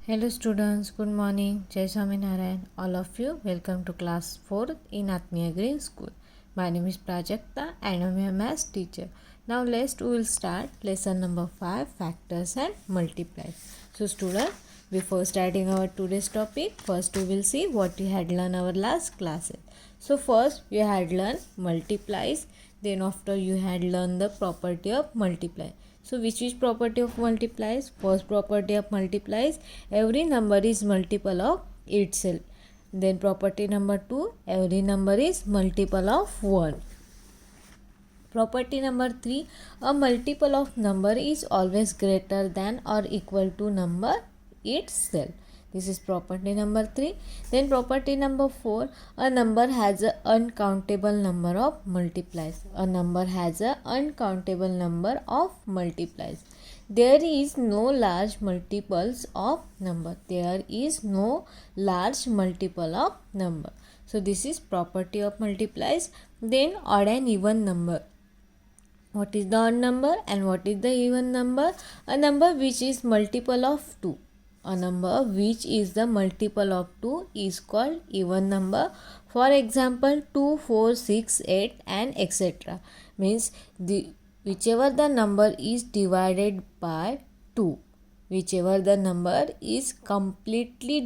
Hello students, good morning. Jai Swaminarayan. All of you, welcome to class 4 in Atmiya Green School. My name is Prajakta and I am your maths teacher. Now we will start lesson number 5, factors and multiplies. So student, before starting our today's topic, first we will see what you had learned our last classes. So first you had learned multiplies, then after you had learned the property of multiply. So which is property of multiplies? First property of multiplies, every number is multiple of itself. Then property number 2, every number is multiple of 1. Property number 3, a multiple of number is always greater than or equal to number itself. This is property number 3. Then property number 4, a number has an uncountable number of multiplies. A number has an uncountable number of multiplies. There is no large multiples of number. There is no large multiple of number. So this is property of multiplies. Then odd and even number. What is the odd number and what is the even number? A number which is multiple of 2. A number which is the multiple of 2 is called even number. For example, 2, 4, 6, 8 and etc. Means whichever the number is divided by 2. Whichever the number is completely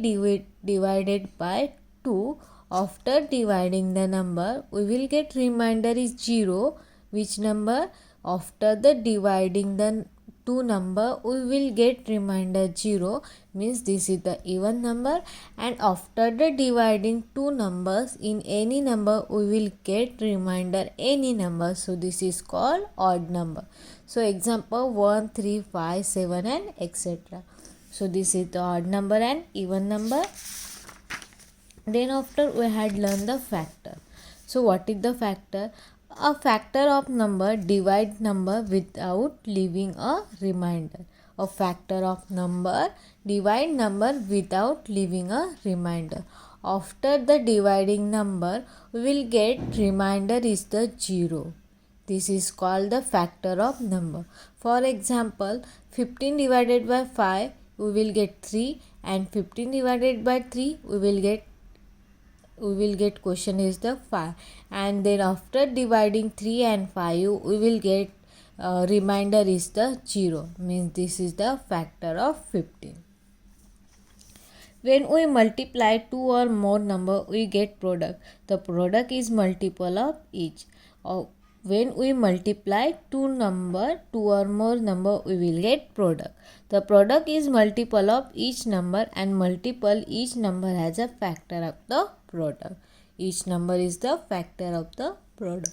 divided by 2. After dividing the number, we will get remainder is 0. Which number? After the dividing the two number, we will get remainder 0, means this is the even number, and after the dividing two numbers in any number, we will get remainder any number. So this is called odd number. So example 1, 3, 5, 7 and etc. So this is the odd number and even number. Then after we had learned the factor. So what is the factor? A factor of number divide number without leaving a remainder. A factor of number divide number without leaving a remainder. After the dividing number, we will get remainder is the 0. This is called the factor of number. For example, 15 divided by 5, we will get 3, and 15 divided by 3, we will get question is the 5, and then after dividing 3 and 5 we will get remainder is the 0, means this is the factor of 15. When we multiply two or more number, we get product. The product is multiple of each. When we multiply two or more number, we will get product. The product is multiple of each number, and multiple each number has a factor of the product. Each number is the factor of the product.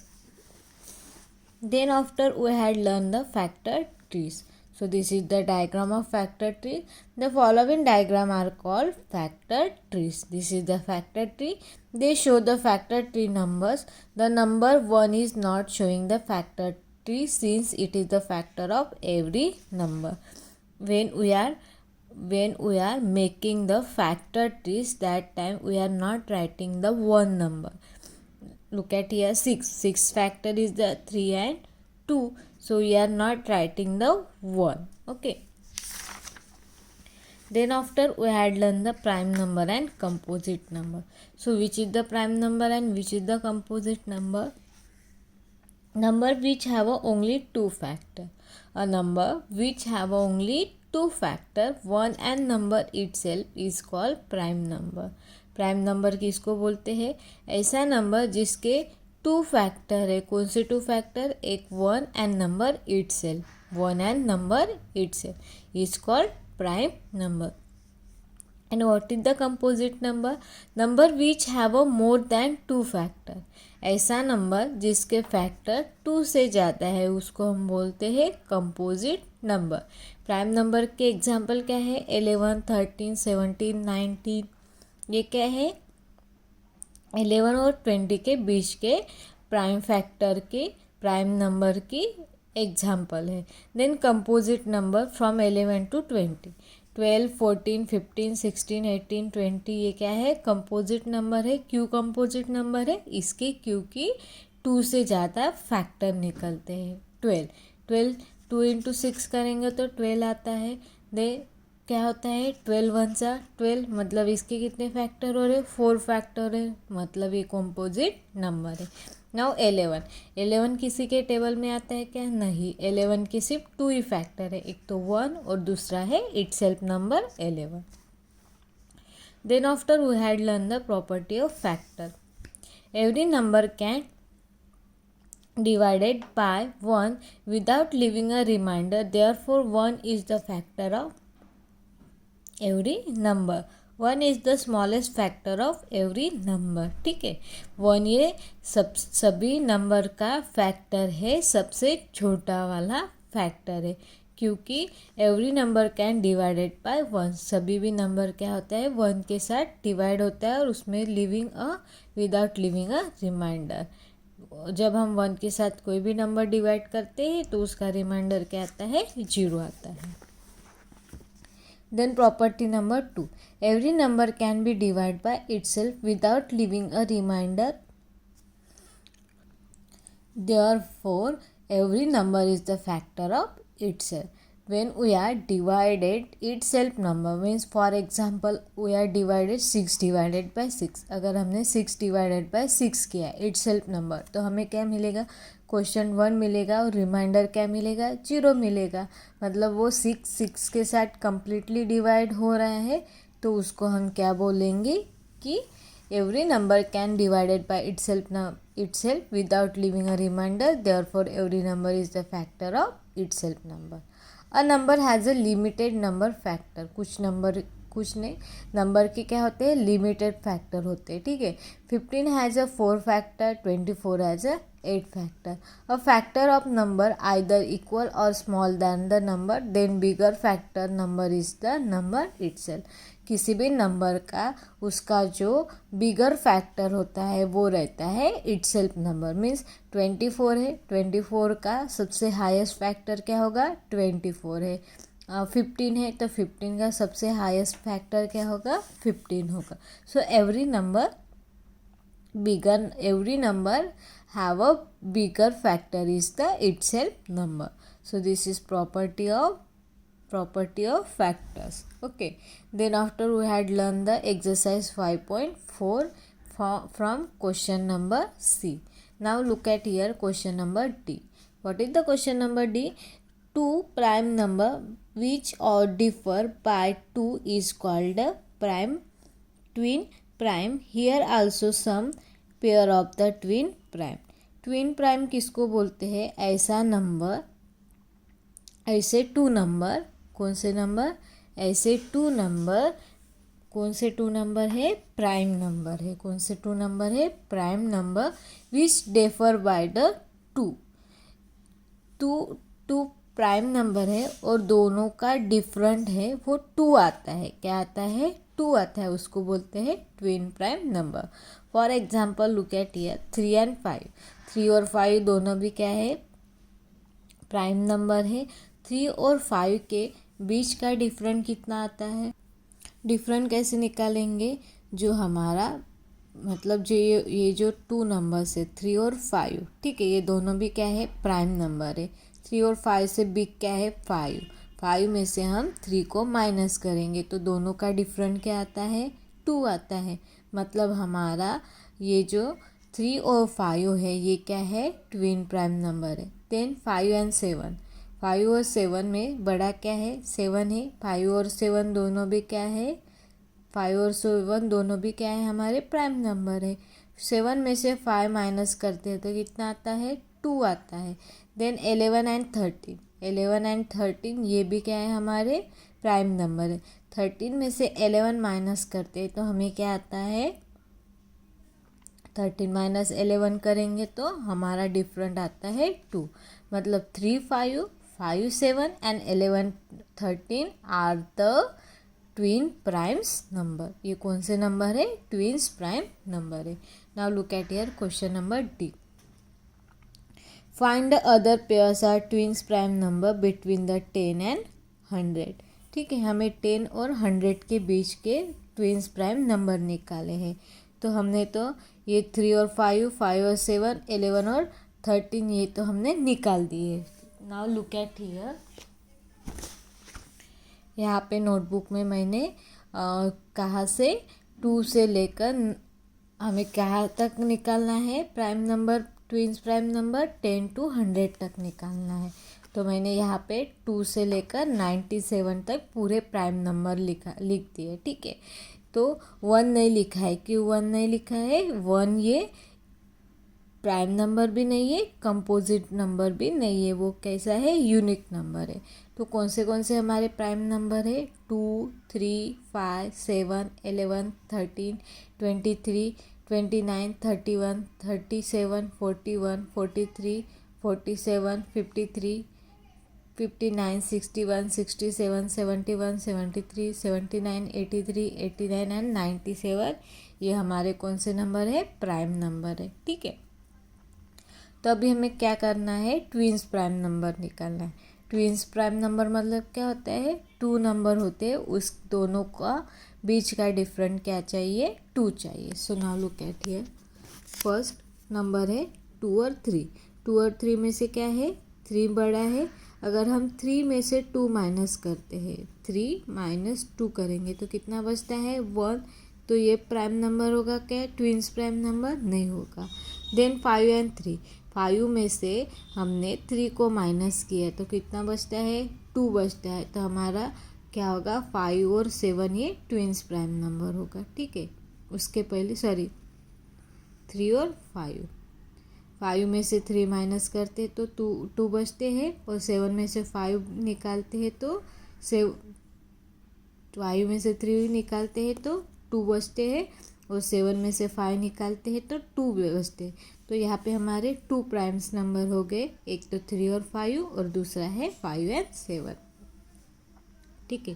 Then after we had learned the factor trees. So this is the diagram of factor tree. The following diagram are called factor trees. This is the factor tree. They show the factor tree numbers. The number 1 is not showing the factor tree since it is the factor of every number. When we are making the factor trees, that time we are not writing the 1 number. Look at here, 6. 6 factor is the 3 and 2. So we are not writing the 1. Okay. Then after we had learned the prime number and composite number. So which is the prime number and which is the composite number? Number which have only 2 factor. A number which have only 2 factor, 1 and number itself is called prime number. Prime number किसको बोलते हैं? ऐसा number जिसके 2 factor है. कौन से 2 factor? एक 1 and number itself. 1 and number itself is called prime number. And what is the composite number? Number which have a more than 2 factor. ऐसा नंबर जिसके फैक्टर 2 से ज़्यादा है उसको हम बोलते हैं कंपोजिट नंबर. प्राइम नंबर के एग्जाम्पल क्या है? 11, 13, 17, 19. ये क्या है? 11 और 20 के बीच के प्राइम फैक्टर के प्राइम नंबर की एग्जाम्पल है. Then composite number from 11 to 20. 12, 14, 15, 16, 18, 20 ये क्या है? कंपोजिट नंबर है. क्यों कंपोजिट नंबर है? इसके क्योंकि 2 से ज़्यादा फैक्टर निकलते हैं. 12 2 into 6 करेंगे तो 12 आता है. दे क्या होता है 12 वन सा 12, मतलब इसके कितने फैक्टर हो रहे, 4 फैक्टर है, मतलब ये कॉम्पोजिट नंबर है। नाउ 11, 11 किसी के टेबल में आता है क्या, नहीं, 11 के सिर्फ 2 ही फैक्टर है, एक तो 1 और दूसरा है itself number 11। Then after we had learn the property of factor. Every number can divided by 1 without leaving a remainder, therefore 1 is the factor of every number। 1 is the smallest factor of every number। ठीक है, 1 ये सभी number का factor है, सबसे छोटा वाला factor है, क्योंकि every number can divided by 1, सभी भी नंबर क्या होता है 1 के साथ डिवाइड होता है और उसमें विदाउट लिविंग अ रिमाइंडर। जब हम 1 के साथ कोई भी नंबर डिवाइड करते हैं तो उसका रिमाइंडर क्या आता है, 0 आता है। Then property number 2, every number can be divide by itself without living a reminder, therefore every number is the factor of itself. when we are divided itself number means for example we are divided 6 divided by 6, अगर हमने 6 divided by 6 किया है itself number, तो हमें क्या मिलेगा, question 1 मिलेगा और रिमाइंडर क्या मिलेगा, 0 मिलेगा। मतलब वो 6 के साथ कम्प्लीटली डिवाइड हो रहा है, तो उसको हम क्या बोलेंगे कि every number can divided by itself without leaving a remainder, therefore every number is the factor of itself number। A number has a limited number factor, कुछ नहीं, नंबर के क्या होते हैं, लिमिटेड फैक्टर होते हैं। ठीक है, 15 has a 4 factor, 24 has a 8 factor. A factor of number either equal or small than the number, then bigger factor number is the number itself. किसी भी नंबर का उसका जो बिगर फैक्टर होता है वो रहता है इटसेल्फ नंबर। मीन्स 24 है, 24 का सबसे हाईएस्ट फैक्टर क्या होगा, 24 है। 15 है तो 15 का सबसे हाईएस्ट फैक्टर क्या होगा, 15 होगा। So every number have a bigger factor is the itself number। So this is property of factors। Okay, then after we had learned the exercise 5.4 from question number C। Now look at here question number D। What is the question number D? Two prime number which or differ by 2 is called a twin prime। Here also some pair of the twin prime. Twin prime किसको बोलते हैं, ऐसे to number, कौन से number, ऐसे to number, कौन से to number है, प्राइम नंबर है, कौन से टू नंबर है, prime number, which differ by the two prime number है और दोनों का डिफरेंट है, वो 2 आता है, क्या आता है, 2 आता है, उसको बोलते हैं twin prime number. For example look at here 3 and 5, 3 और 5 दोनों भी क्या है, प्राइम नंबर है। 3 और 5 के बीच का डिफरेंट कितना आता है, डिफरेंट कैसे निकालेंगे, जो हमारा मतलब जो ये जो 2 नंबर्स है 3 और 5, ठीक है, ये दोनों भी क्या है, प्राइम नंबर है। 3 और 5 से बिग क्या है, 5 में से हम 3 को माइनस करेंगे तो दोनों का डिफरेंट क्या आता है, 2 आता है। मतलब हमारा ये जो 3 और 5 है ये क्या है, ट्विन प्राइम नंबर है। देन 5 एंड 7, 5 और 7 में बड़ा क्या है, 7 है। 5 और 7 दोनों भी क्या है, 5 और 7 दोनों भी क्या है, हमारे प्राइम नंबर है। 7 में से 5 माइनस करते हैं तो कितना आता है, 2 आता है। देन 11 एंड 13, 11 एंड 13 ये भी क्या है, हमारे प्राइम नंबर है। 13 में से 11 माइनस करते हैं तो हमें क्या आता है, 13 माइनस 11 करेंगे तो हमारा डिफरेंट आता है 2। मतलब 3 5 5 7 and 11 13 are the twin primes number. ये कौन से नंबर है, ट्विन्स प्राइम नंबर है। Now look at here question number D. Find the other pairs are twins prime number between the 10 and 100। ठीक है, हमें 10 और 100 के बीच के ट्विन्स प्राइम नंबर निकाले हैं। तो हमने तो ये 3 और 5 5 और 7 11 और 13 ये तो हमने निकाल दिए। नाउ लुक एट हियर यहाँ पे नोटबुक में मैंने कहाँ से 2 से लेकर हमें कहाँ तक निकालना है prime number, twins prime number 10 to 100 तक निकालना है। तो मैंने यहाँ पे 2 से लेकर 97 तक पूरे प्राइम नंबर लिख दिए। ठीक है, तो 1 नहीं लिखा है। क्यों 1 नहीं लिखा है? 1 ये प्राइम नंबर भी नहीं है, कंपोजिट नंबर भी नहीं है, वो कैसा है? यूनिक नंबर है। तो कौन से हमारे प्राइम नंबर है? 2, 3, 5, 7, 11, 13, 23, 29, 31, 37, 41, 43, 47, 53, 59, 61, 67, 71, 73, 79, 83, 89 एंड 97। ये हमारे कौन से नंबर है? प्राइम नंबर है। ठीक है, तो अभी हमें क्या करना है? ट्विंस प्राइम नंबर निकालना है। ट्विंस प्राइम नंबर मतलब क्या होता है? 2 नंबर होते हैं, उस दोनों का बीच का डिफरेंट क्या चाहिए? 2 चाहिए। सो now look at here, first number है 2 और 3। 2 और 3 में से क्या है? 3 बड़ा है। अगर हम 3 में से 2 माइनस करते हैं, 3 माइनस 2 करेंगे तो कितना बचता है? 1। तो ये प्राइम नंबर होगा क्या? ट्विंस प्राइम नंबर नहीं होगा। देन 5 एंड 3, 5 में से हमने 3 को माइनस किया तो कितना बचता है? 2 बचता है। तो हमारा क्या होगा? 5 और 7 ये ट्विंस प्राइम नंबर होगा। ठीक है, उसके पहले 3 और 5, 5 में से 3 माइनस करते तो 2 बचते हैं, और 7 में से 5 निकालते हैं तो 5 में से 3 निकालते हैं तो 2 बचते हैं, और 7 में से 5 निकालते हैं तो 2 बचते हैं। तो यहाँ पे हमारे 2 प्राइम्स नंबर हो गए, एक तो 3 और 5 और दूसरा है 5 एंड 7। ठीक है,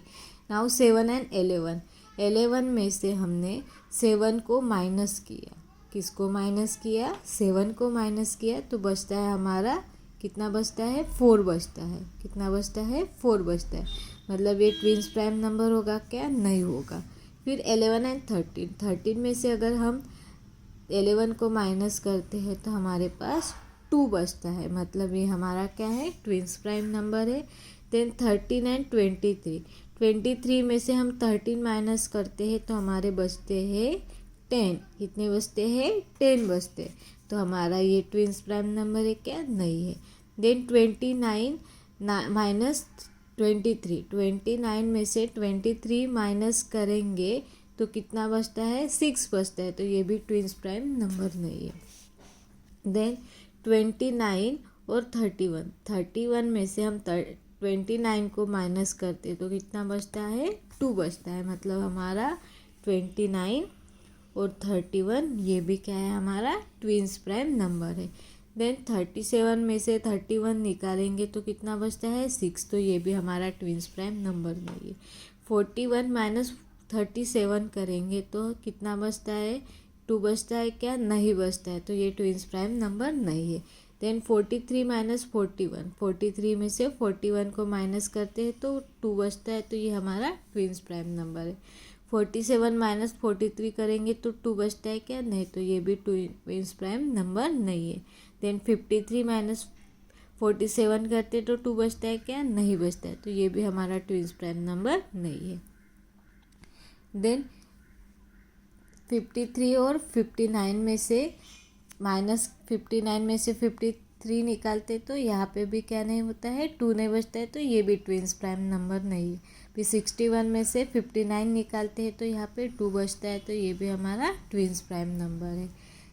नाउ 7 एंड 11। 11 में से हमने 7 को माइनस किया। किसको माइनस किया? 7 को माइनस किया, तो बचता है हमारा कितना बचता है? 4 बचता है। कितना बचता है? 4 बचता है। मतलब ये ट्विंस प्राइम नंबर होगा क्या? नहीं होगा। फिर 11 एंड 13, 13 में से अगर हम 11 को माइनस करते हैं तो हमारे पास 2 बचता है, मतलब ये हमारा क्या है? ट्विंस प्राइम नंबर है। देन 13 एंड 23, 23 में से हम 13 माइनस करते हैं तो हमारे बचते हैं 10। कितने बचते हैं? 10 बचते हैं। तो हमारा ये ट्विंस प्राइम नंबर है क्या? नहीं है। देन 29 माइनस 23, 29 में से 23 माइनस करेंगे तो कितना बचता है? 6 बचता है। तो ये भी ट्विंस प्राइम नंबर नहीं है। देन 29 और 31, 31 में से हम 29 को माइनस करते तो कितना बचता है? 2 बचता है। मतलब हमारा 29 और 31 ये भी क्या है? हमारा ट्विंस प्राइम नंबर है। देन 37 में से 31 निकालेंगे तो कितना बचता है? 6। तो ये भी हमारा ट्विंस प्राइम नंबर नहीं है। 41 माइनस 37 करेंगे तो कितना बचता है? 2 बचता है क्या? नहीं बचता है। तो ये ट्विंस प्राइम नंबर नहीं है। देन 43 माइनस 41, 43 में से 41 को माइनस करते हैं तो 2 बचता है। तो ये हमारा ट्विंस प्राइम नंबर है। 47 माइनस 43 करेंगे तो 2 बचता है क्या? नहीं। तो ये भी ट्विंस प्राइम नंबर नहीं है। देन 53 माइनस 47 करते तो 2 बचता है क्या? नहीं बचता है। तो ये भी हमारा ट्विंस प्राइम नंबर नहीं है। देन 53 और 59 में से माइनस 59 में से 53 निकालते तो यहाँ पे भी क्या नहीं होता है? 2 नहीं बचता है। तो ये भी ट्विंस प्राइम नंबर नहीं है। फिर 61 में से 59 निकालते हैं तो यहाँ पे 2 बचता है। तो ये भी हमारा ट्विंस प्राइम नंबर है।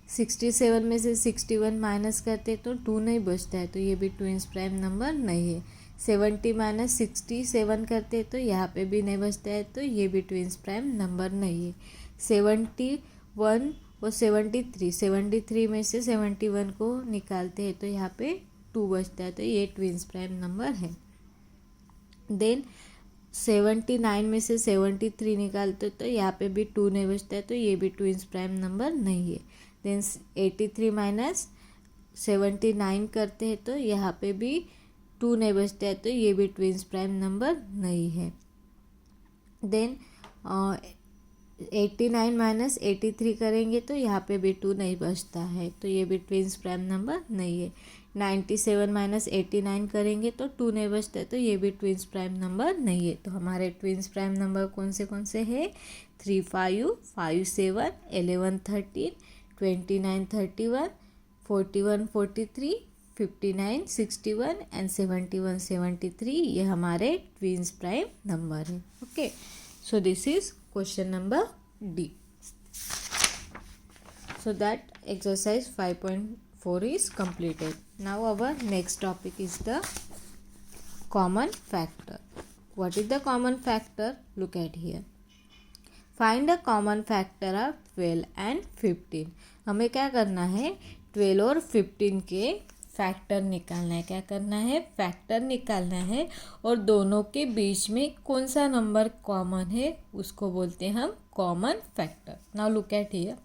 67 में से 61 माइनस करते तो 2 नहीं बचता है। तो ये भी ट्विंस प्राइम नंबर नहीं है। 70 माइनस 67 करते तो यहाँ पे भी नहीं बचता है। तो ये भी ट्विंस प्राइम नंबर नहीं है। 71 और 73, 73 में से 71 को निकालते हैं तो यहाँ पे 2 बचता है। तो ये ट्विंस प्राइम नंबर है। देन 79 में से 73 निकालते तो यहाँ पे भी 2 नहीं बचता है। तो ये भी ट्विंस प्राइम नंबर नहीं है। देन 83 माइनस 79 करते हैं तो यहाँ पे भी 2 नहीं बचता है। तो ये भी ट्विंस प्राइम नंबर नहीं है। देन 89 माइनस 83 करेंगे तो यहाँ पे भी 2 नहीं बचता है, तो ये भी ट्विंस प्राइम नंबर नहीं है। 97 माइनस 89 करेंगे तो 2 नहीं बचता है, तो ये भी ट्विंस प्राइम नंबर नहीं है। तो हमारे ट्विंस प्राइम नंबर कौन से हैं? 3 5 5 7 11 13 29 31 41 43 59 61 एंड 71 73, ये हमारे ट्विंस प्राइम नंबर है। Okay, so this is question number D. So that exercise 5.4 is completed. Now our next topic is the common factor. What is the common factor? Look at here. Find the common factor of 12 and 15. हमें क्या करना है? 12 और 15 के factor निकालना है। क्या करना है? फैक्टर निकालना है, और दोनों के बीच में कौन सा नंबर कॉमन है उसको बोलते हैं हम common factor. Now look at here,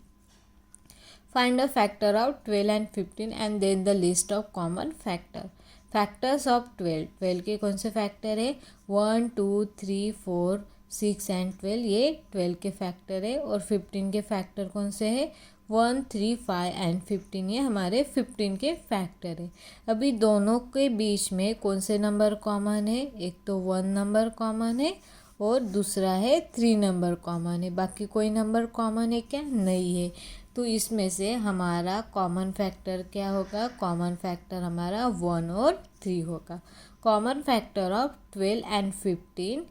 find the factor of 12 and 15 and then the list of common factor. Factors of 12 के कौन से फैक्टर है? 1 2 3 4 6 एंड 12, ये 12 के फैक्टर है। और 15 के फैक्टर कौन से है? 1 3 5 एंड 15, ये हमारे 15 के फैक्टर है। अभी दोनों के बीच में कौन से नंबर कॉमन है? एक तो 1 नंबर कॉमन है और दूसरा है 3 नंबर कॉमन है। बाकी कोई नंबर कॉमन है क्या? नहीं है। तो इसमें से हमारा कॉमन फैक्टर क्या होगा? कॉमन फैक्टर हमारा 1 और 3 होगा। Common factor of 12 and 15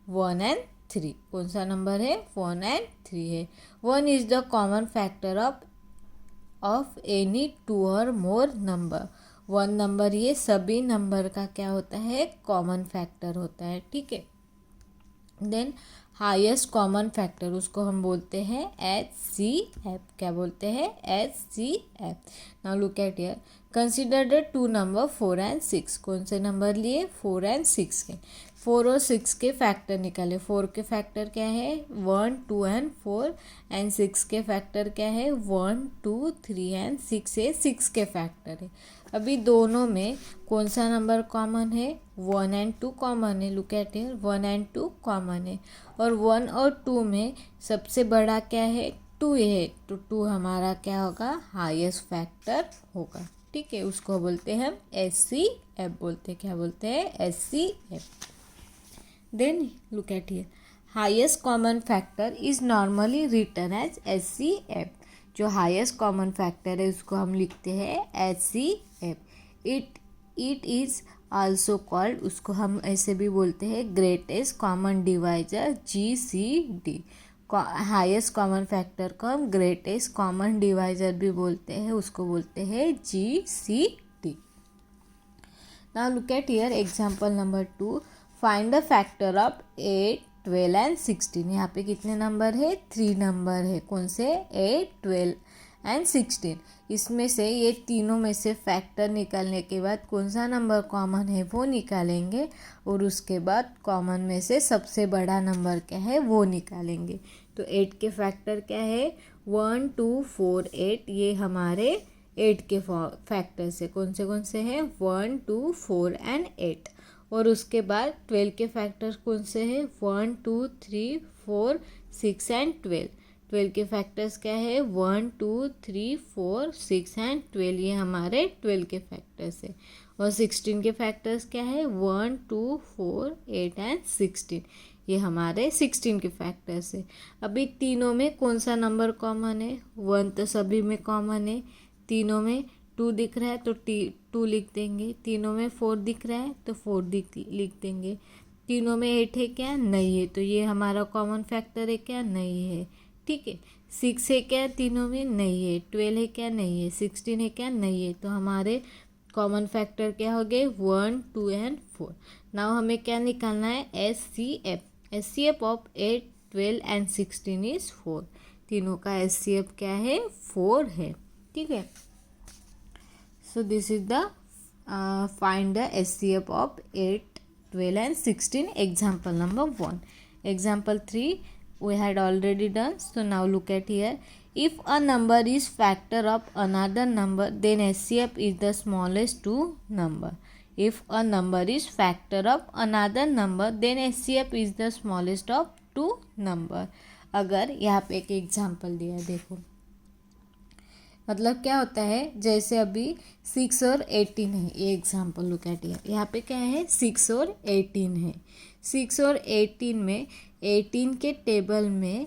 1 and 3, कौन सा नंबर है? 1 एंड 3 है। 1 is the common factor of any 2 और मोर नंबर। 1 नंबर ये सभी नंबर का क्या होता है? कॉमन फैक्टर होता है। ठीक है। देन हाईएस्ट कॉमन फैक्टर, उसको हम बोलते हैं HCF। क्या बोलते हैं? HCF। Now look at here, consider the 2 number 4 and 6। कौन से नंबर लिए? 4 एंड 6 के। 4 और 6 के फैक्टर निकाले। 4 के फैक्टर क्या है? 1 2 एंड 4, एंड 6 के फैक्टर क्या है? 1 2 3 एंड 6 है, 6 के फैक्टर है। अभी दोनों में कौन सा नंबर कॉमन है? 1 एंड 2 कॉमन है। Look at here, 1 and 2 common है। और 1 और 2 में सबसे बड़ा क्या है? 2 है, तो 2 हमारा क्या होगा? हाईएस्ट फैक्टर होगा। ठीक है, उसको बोलते हैं हम HCF बोलते हैं। क्या बोलते हैं? HCF। Then look at here, highest common factor is normally written as HCF। जो हाईएस्ट कॉमन फैक्टर है उसको हम लिखते हैं HCF। It is also called, उसको हम ऐसे भी बोलते हैं greatest common divisor GCD। Highest common factor को हम ग्रेटेस्ट कॉमन डिवाइजर भी बोलते हैं, उसको बोलते हैं GCD। Now look at here example number 2, find the factor of 8 12 and 16। यहाँ पे कितने नंबर है? 3 नंबर है। कौन से? 8 12 एंड 16। इसमें से ये तीनों में से फैक्टर निकालने के बाद कौन सा नंबर कॉमन है वो निकालेंगे, और उसके बाद कॉमन में से सबसे बड़ा नंबर क्या है वो निकालेंगे। तो 8 के फैक्टर क्या है? 1 2 4 8, ये हमारे 8 के फैक्टर से कौन से हैं? 1 2 4 एंड 8। और उसके बाद 12 के फैक्टर कौन से हैं? 1 2 3 4 6 एंड 12। 12 के फैक्टर्स क्या है? 1 2 3 4 6 एंड 12, ये हमारे 12 के फैक्टर्स है। और 16 के फैक्टर्स क्या है? 1 2 4 8 एंड 16, ये हमारे 16 के फैक्टर्स है। अभी तीनों में कौन सा नंबर कॉमन है? 1 तो सभी में कॉमन है। तीनों में 2 दिख रहा है तो 2 लिख देंगे। तीनों में 4 दिख रहा है तो 4 लिख देंगे। तीनों में 8 है क्या? नहीं है, तो ये हमारा कॉमन फैक्टर है क्या? नहीं है। ठीक है। 6 है क्या? तीनों में नहीं है। 12 है क्या? नहीं है। 16 है क्या? नहीं है। तो हमारे कॉमन फैक्टर क्या हो गए? 1 2 एंड 4। नाउ हमें क्या निकालना है? HCF। HCF of 8 12 and 16 is 4। तीनों का HCF क्या है? 4 है। ठीक है। So this is the find the HCF of 8 12 and 16 example number 1. Example 3 we had already done. So now look at here, if a number is factor of another number then HCF is the smallest two number. If a number is factor of another number then HCF is the smallest of two number. अगर यहाँ पे एक example दिया है, देखो मतलब क्या होता है, जैसे अभी 6 और 18 है, ये एग्जांपल लुक एट हियर। यहाँ पे क्या है, 6 और 18 है। 6 और 18 में 18 के टेबल में,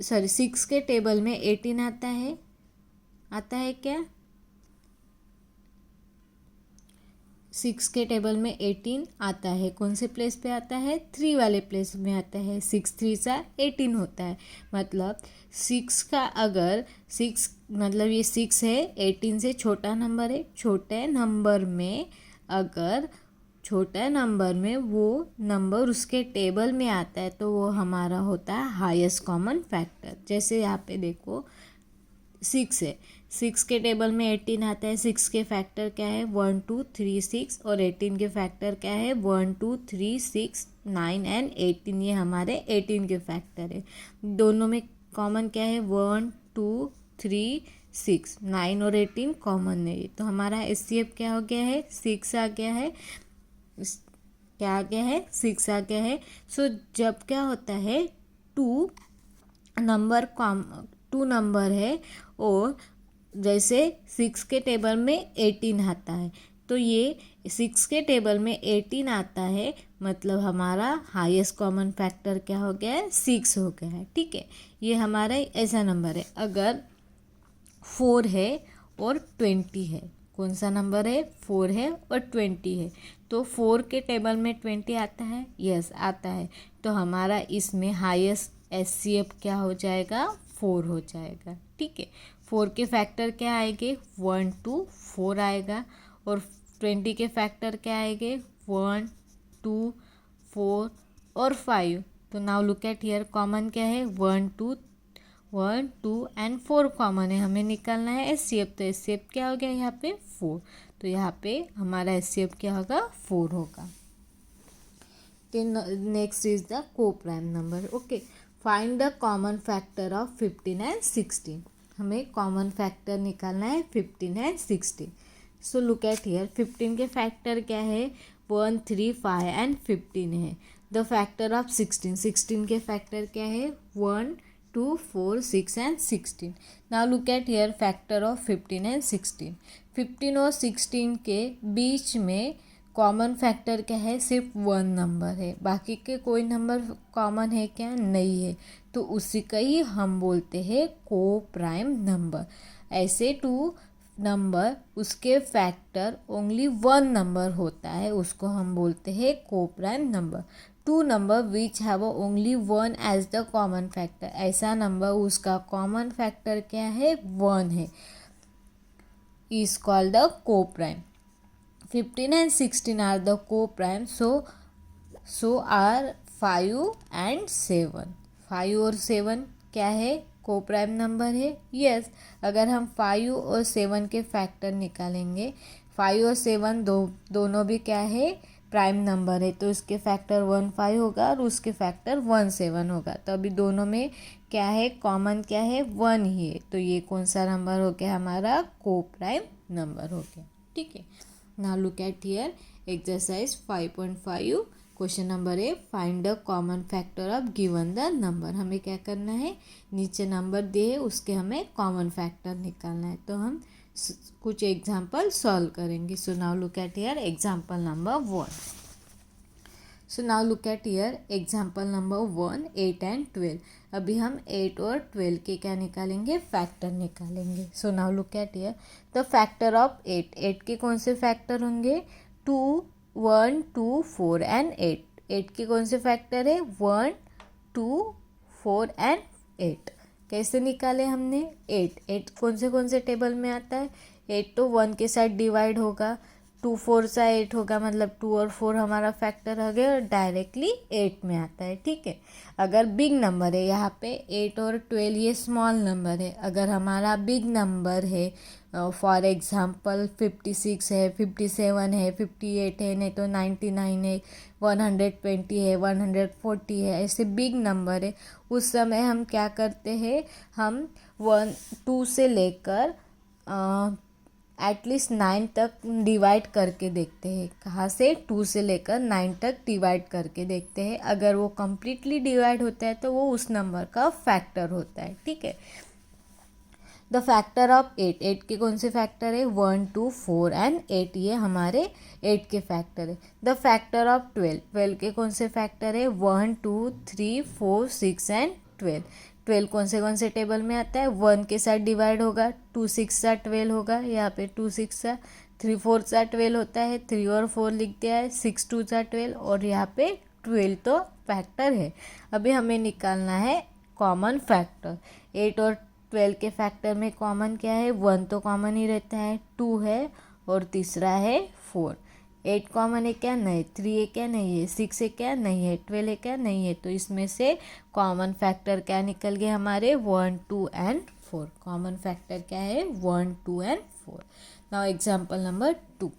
सॉरी 6 के टेबल में 18 आता है क्या? 6 के टेबल में 18 आता है। कौन से प्लेस पे आता है? 3 वाले प्लेस में आता है। 6 3 सा 18 होता है। मतलब 6 का अगर 6 मतलब ये 6 है, 18 से छोटा नंबर है। छोटे नंबर में अगर छोटे नंबर में वो नंबर उसके टेबल में आता है तो वो हमारा होता है हाईएस्ट कॉमन फैक्टर। जैसे यहाँ पे देखो 6 है, 6 के टेबल में 18 आता है। 6 के फैक्टर क्या है? 1 2 3 6 और 18 के फैक्टर क्या है? 1 2 3 6 9 एंड 18। ये हमारे 18 के फैक्टर है। दोनों में कॉमन क्या है? 1 2 3 6, 9 और 18 कॉमन है। तो हमारा एचसीएफ क्या हो गया है? 6 आ गया है। क्या आ गया है? 6 आ गया है। सो जब क्या होता है, टू नंबर है और जैसे 6 के टेबल में 18 आता है, तो ये 6 के टेबल में 18 आता है, मतलब हमारा हाईएस्ट कॉमन फैक्टर क्या हो गया है? 6 हो गया है। ठीक है, ये हमारा ऐसा नंबर है। अगर 4 है और 20 है, कौन सा नंबर है? 4 है और 20 है, तो 4 के टेबल में 20 आता है। यस आता है। तो हमारा इसमें हाईएस्ट एचसीएफ क्या हो जाएगा? 4 हो जाएगा। ठीक है, 4 के फैक्टर क्या आएंगे? 1 2 4 आएगा और 20 के फैक्टर क्या आएंगे? 1 2 4 और 5। तो now look at here, common क्या है? 1 2 एंड 4 कॉमन है। हमें निकालना है एचसीएफ। तो एचसीएफ क्या हो गया यहाँ पे? 4। तो यहाँ पे हमारा एचसीएफ क्या होगा? 4 होगा। Next is the coprime number. Okay, find the common factor of 15 and 16। हमें कॉमन फैक्टर निकालना है 15 and 16। So look at here, 15 के फैक्टर क्या है? 1 3 5 एंड 15 है। द फैक्टर ऑफ 16 के फैक्टर क्या है? 1 2 4 6 and 16। Now look at here, factor of 15 and 16। 15 और 16 के बीच में कॉमन फैक्टर क्या है? सिर्फ 1 नंबर है। बाकी के कोई नंबर कॉमन है क्या? नहीं है। तो उसी का ही हम बोलते हैं को प्राइम नंबर। ऐसे 2 नंबर उसके फैक्टर ओनली 1 नंबर होता है, उसको हम बोलते हैं coprime number. 2 number which have only 1 as the common factor, ऐसा नंबर उसका कॉमन फैक्टर क्या है? 1 है, is called the coprime. 15 and 16 are the co-prime, so are 5 and 7। 5 और 7 क्या है? को प्राइम नंबर है। यस, अगर हम 5 और 7 के फैक्टर निकालेंगे, 5 और 7 दोनों भी क्या है? प्राइम नंबर है। तो इसके फैक्टर 1 5 होगा और उसके फैक्टर 1 7 होगा। तो अभी दोनों में क्या है? कॉमन क्या है? 1 ही है। तो ये कौन सा नंबर हो गया? हमारा को प्राइम नंबर हो गया। ठीक है, now look at here exercise 5.5 question number है, find the common factor of given the number. हमें क्या करना है? नीचे नंबर दिए उसके हमें कॉमन फैक्टर निकालना है। तो हम कुछ एग्जांपल सॉल्व करेंगे। सो now look at here example number 1। So now look at here example number 1, 8 and 12। अभी हम 8 और 12 के क्या निकालेंगे? फैक्टर निकालेंगे। सो now look at here the factor of 8। 8 के कौन से फैक्टर होंगे? 2 1 2 4 एंड 8। 8 के कौन से फैक्टर है? 1 2 4 एंड 8। कैसे निकाले हमने? 8 कौन से टेबल में आता है? 8 तो 1 के साथ डिवाइड होगा, 2 4 सा 8 होगा, मतलब 2 और 4 हमारा फैक्टर हो गया और डायरेक्टली 8 में आता है। ठीक है, अगर बिग नंबर है, यहाँ पे 8 और 12 ये स्मॉल नंबर है। अगर हमारा बिग नंबर है, फॉर एग्जांपल 56 है, 57 है, 58 है, नहीं तो 99 है, 120 है, 140 है, ऐसे बिग नंबर है, उस समय हम क्या करते हैं? हम 1 2 से लेकर एटलीस्ट 9 तक डिवाइड करके देखते हैं। कहाँ से? 2 से लेकर 9 तक डिवाइड करके देखते हैं। अगर वो कम्प्लीटली डिवाइड होता है तो वो उस नंबर का फैक्टर होता है। ठीक है। द फैक्टर ऑफ 8, 8 के कौन से फैक्टर है? 1, 2, 4 एंड 8, ये हमारे 8 के फैक्टर है। द फैक्टर ऑफ 12, 12 के कौन से फैक्टर है? 1, 2, 3, 4, 6 एंड 12। 12 कौन से टेबल में आता है? 1 के साथ डिवाइड होगा, 2 6 सा 12 होगा, यहाँ पे 2 6 सा, 3 4 सा 12 होता है, 3 और 4 लिख दिया है, 6 2 सा 12, और यहाँ पे 12 तो फैक्टर है। अभी हमें निकालना है कॉमन फैक्टर। 8 और 12 के फैक्टर में कॉमन क्या है? 1 तो कॉमन ही रहता है, 2 है और तीसरा है 4। 8 कॉमन है क्या? नहीं। 3 है क्या? नहीं है। 6 है क्या? नहीं है। 12 है क्या? नहीं है। तो इसमें से कॉमन फैक्टर क्या निकल गए हमारे? 1, 2 एंड 4। कॉमन फैक्टर क्या है? 1, 2 and 4। Now example number 2।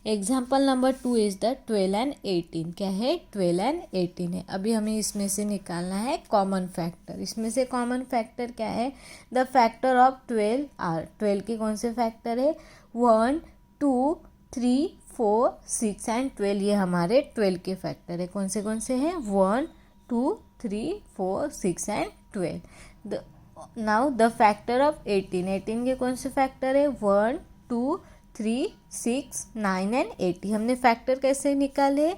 Example number 2 is the 12 and 18। क्या है? 12 एंड 18 है। अभी हमें इसमें से निकालना है कॉमन फैक्टर। इसमें से कॉमन फैक्टर क्या है? The factor of 12 are. 12 के कौन से फैक्टर है? 1, 2, 3, 4, 6 एंड 12। ये हमारे 12 के फैक्टर है। कौन से हैं? 1, 2, 3, 4, 6 and 12। Now the factor of 18, 18 के कौन से फैक्टर है? 1, 2, 3, 6, 9 एंड 80। हमने फैक्टर कैसे निकाले?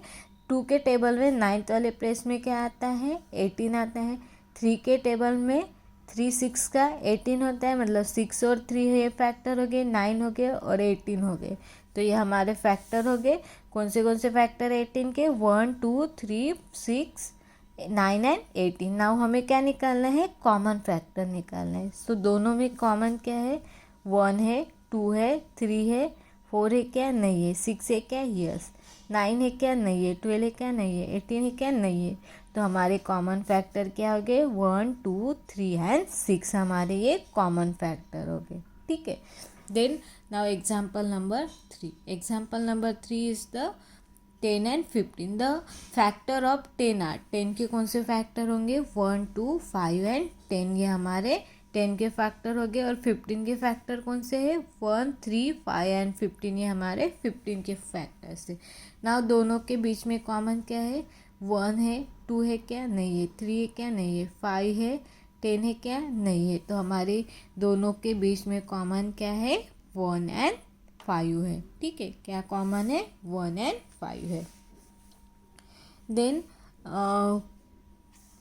2 के टेबल में 9th वाले प्लेस में क्या आता है? 18 आता है। 3 के टेबल में 3 6 का 18 होता है, मतलब 6 और 3 ये फैक्टर हो गए, 9 हो गए और 18 हो गए। तो ये हमारे फैक्टर हो गए। कौन से फैक्टर 18 के? 1, 2, 3, 6, 9 एंड 18। नाउ हमें क्या निकालना है? कॉमन फैक्टर निकालना है। तो दोनों में कॉमन क्या है? 1 है, 2 है, 3 है, 4 है क्या? नहीं है। 6 है क्या? यस। 9 है क्या? नहीं है। 12 है क्या? नहीं है। 18 है क्या? नहीं है। तो हमारे कॉमन फैक्टर क्या हो गए? 1, 2, 3 एंड 6 हमारे ये कॉमन फैक्टर हो गए। ठीक है। Then now example number 3। Example number 3 is the 10 and 15। The factor of 10 are. 10 के कौन से फैक्टर होंगे? 1, 2, 5 एंड 10। ये हमारे 10 के फैक्टर हो गए। और 15 के फैक्टर कौन से है? 1, 3, 5 एंड 15। ये हमारे 15 के फैक्टर से। नाउ दोनों के बीच में कॉमन क्या है? 1 है, 2 है क्या? नहीं है। 3 है क्या? नहीं है। 5 है, 10 है क्या? नहीं है। तो हमारे दोनों के बीच में कॉमन क्या है? 1 एंड 5 है। ठीक है। क्या कॉमन है? 1 एंड 5 है। Then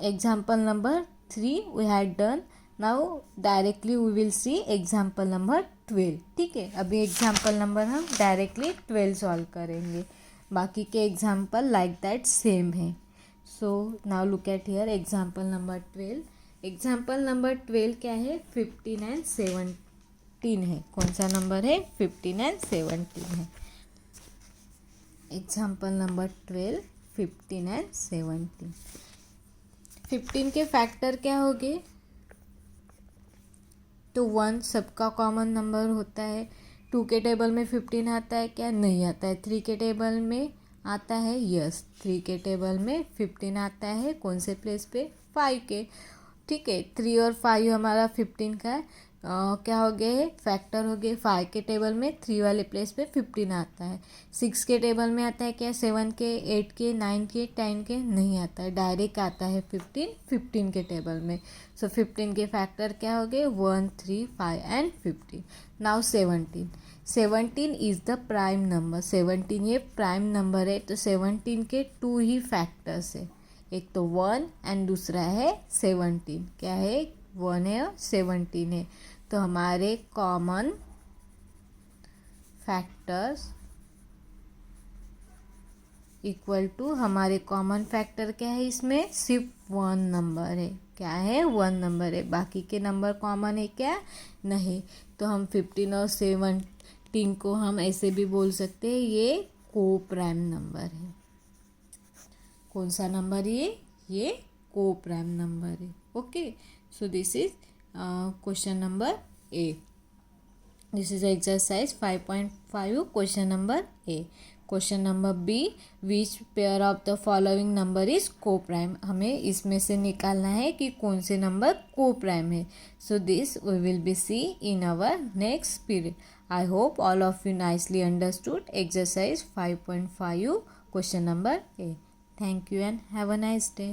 example number 3 we had done. Now directly we will see example number 12। ठीक है। अभी एग्जाम्पल नंबर हम डायरेक्टली 12 सॉल्व करेंगे। बाकी के एग्जाम्पल लाइक दैट सेम है। So now look at here example number 12। Example number 12 क्या है? 15 एंड 17 है। कौन सा नंबर है? 15 एंड 17 है। Example number 12, 15 and 17। 15 के फैक्टर क्या हो गए? तो 1 सबका कॉमन नंबर होता है। 2 के टेबल में 15 आता है क्या? नहीं आता है। 3 के टेबल में आता है? यस। 3 के टेबल में 15 आता है। कौन से प्लेस पे? 5 के। ठीक है। 3 और 5 हमारा 15 का है। क्या हो गए? फैक्टर हो गए। 5 के टेबल में 3 वाले प्लेस पे 15 आता है। 6 के टेबल में आता है क्या? 7 के, 8 के, 9 के, 10 के? नहीं आता है। डायरेक्ट आता है 15 के टेबल में। सो 15 के फैक्टर क्या हो गए? 1, 3, 5 and 15। Now 17। 17 is the prime number. 17 ये प्राइम नंबर है। तो 17 के 2 ही फैक्टर्स है। एक तो 1 एंड दूसरा है 17। क्या है? 1 है और 17 है। तो हमारे कॉमन फैक्टर्स इक्वल टू, हमारे कॉमन फैक्टर क्या है? इसमें सिर्फ 1 नंबर है। क्या है? 1 नंबर है। बाकी के नंबर कॉमन है क्या? नहीं। तो हम 15 और 17 को हम ऐसे भी बोल सकते हैं, ये को प्राइम नंबर है। कौन सा नंबर ये को प्राइम नंबर है। Okay. So this is question number A. This is exercise 5.5 question number A. Question number B, which pair of the following number is coprime. हमें इसमें से निकालना है कि कौन से नंबर को प्राइम है। So this we will be see in our next period. I hope all of you nicely understood exercise 5.5 question number A. Thank you and have a nice day.